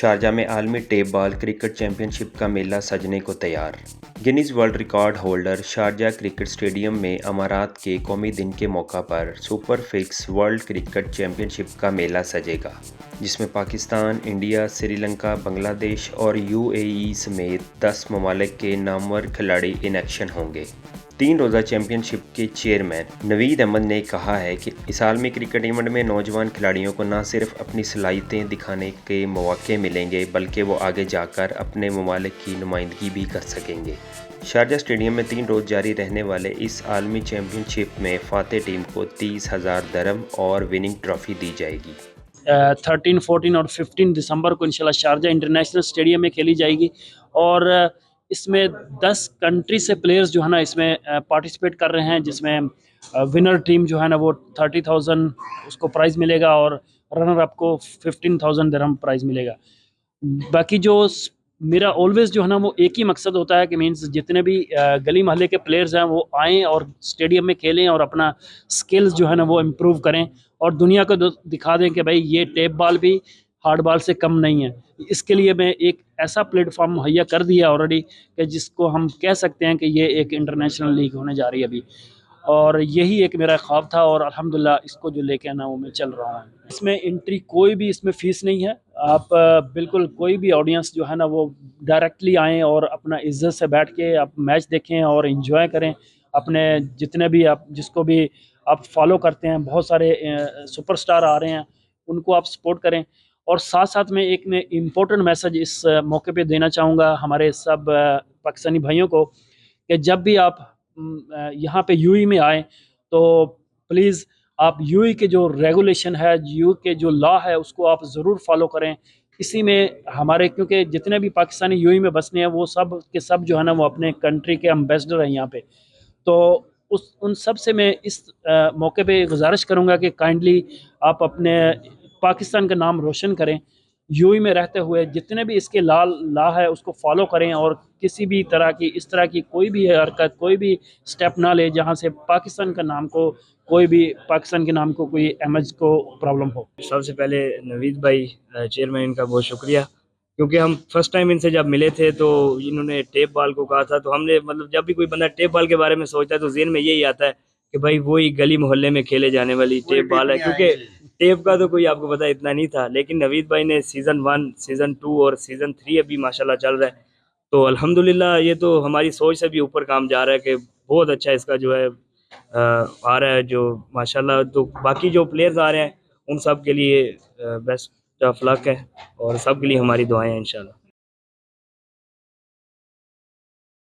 Sharjah में आलमी tape ball cricket championship का मेला सजने को तैयार। Guinness world record holder Sharjah cricket stadium में अमारात के कौमी दिन के मौका पर super fix world cricket championship का मेला सजेगा, जिसमें पाकिस्तान, इंडिया, श्रीलंका, बांग्लादेश और यूएई समेत 10 ममालिक के नामवर खिलाड़ी इन एक्शन होंगे। 3 रोज़ा चैंपियनशिप के चेयरमैन नवीद अहमद ने कहा है कि इस आलमी क्रिकेट इवेंट में नौजवान खिलाड़ियों को न सिर्फ अपनी सलाहियतें दिखाने के मौके मिलेंगे, बल्कि वो आगे जाकर अपने ममालिक की नुमाइंदगी भी कर सकेंगे। शारजा स्टेडियम में 3 रोज़ जारी रहने वाले इस आलमी चैंपियनशिप में फातेह टीम को 30,000 दरम और विनिंग ट्रॉफी दी जाएगी। 13, 14 और 15 दिसंबर को इंशाल्लाह शारजा इंटरनेशनल स्टेडियम में खेली जाएगी और इसमें 10 कंट्री से प्लेयर्स जो है ना इसमें पार्टिसिपेट कर रहे हैं, जिसमें विनर टीम जो है ना वो 30,000 उसको प्राइज़ मिलेगा और रनर अप को 15,000 दिरहम प्राइज़ मिलेगा। बाकी जो मेरा ऑलवेज़ जो है ना वो एक ही मकसद होता है कि मीन्स जितने भी गली मोहल्ले के प्लेयर्स हैं वो आएँ और स्टेडियम में खेलें और अपना स्किल्स जो है ना वो इम्प्रूव करें और दुनिया को दिखा दें कि भाई ये टेप बॉल भी हार्ड बॉल से कम नहीं है। इसके लिए मैं एक ऐसा प्लेटफॉर्म मुहैया कर दिया ऑलरेडी कि जिसको हम कह सकते हैं कि ये एक इंटरनेशनल लीग होने जा रही है अभी, और यही एक मेरा ख्वाब था और अल्हम्दुलिल्लाह इसको जो लेके ना वो मैं चल रहा हूँ। इसमें एंट्री कोई भी इसमें फ़ीस नहीं है। आप बिल्कुल कोई भी ऑडियंस जो है ना वो डायरेक्टली आएँ और अपना इज़्ज़त से बैठ के आप मैच देखें और एंजॉय करें। अपने जितने भी आप जिसको भी आप फॉलो करते हैं, बहुत सारे सुपरस्टार आ रहे हैं, उनको आप सपोर्ट करें। और साथ-साथ में एक मैं इम्पोर्टेंट मैसेज इस मौके पे देना चाहूँगा हमारे सब पाकिस्तानी भाइयों को कि जब भी आप यहाँ पे यूएई में आएँ तो प्लीज़ आप यूएई के जो रेगुलेशन है, यूएई के जो लॉ है उसको आप ज़रूर फॉलो करें। इसी में हमारे क्योंकि जितने भी पाकिस्तानी यूएई में बसने हैं वो सब के सब जो है ना वो अपने कंट्री के एम्बेसडर हैं यहाँ पे। तो उस उन सब से मैं इस मौके पे गुज़ारिश करूँगा कि काइंडली आप अपने पाकिस्तान का नाम रोशन करें। यूएई में रहते हुए जितने भी इसके लॉ है उसको फ़ॉलो करें और किसी भी तरह की इस तरह की कोई भी हरकत, कोई भी स्टेप ना लें जहाँ से पाकिस्तान का नाम को कोई भी पाकिस्तान के नाम को कोई इमेज को प्रॉब्लम हो। सबसे पहले नवीद भाई चेयरमैन इनका बहुत शुक्रिया, क्योंकि हम फर्स्ट टाइम इनसे जब मिले थे तो इन्होंने टेप बॉल को कहा था, तो हमने मतलब जब भी कोई बंदा टेप बॉल के बारे में सोचता है तो ज़हन में यही आता है कि भाई वही गली मोहल्ले में खेले जाने वाली टेप बॉल है, क्योंकि टेप का तो कोई आपको पता है इतना नहीं था। लेकिन नवीद भाई ने सीज़न 1, सीज़न 2 और सीज़न 3 अभी माशाल्लाह चल रहा है, तो अल्हम्दुलिल्लाह ये तो हमारी सोच से भी ऊपर काम जा रहा है कि बहुत अच्छा इसका जो है आ रहा है जो माशाल्लाह। तो बाकी जो प्लेयर्स आ रहे हैं उन सब के लिए बेस्ट ऑफ लक है और सब के लिए हमारी दुआएं हैं इंशाल्लाह।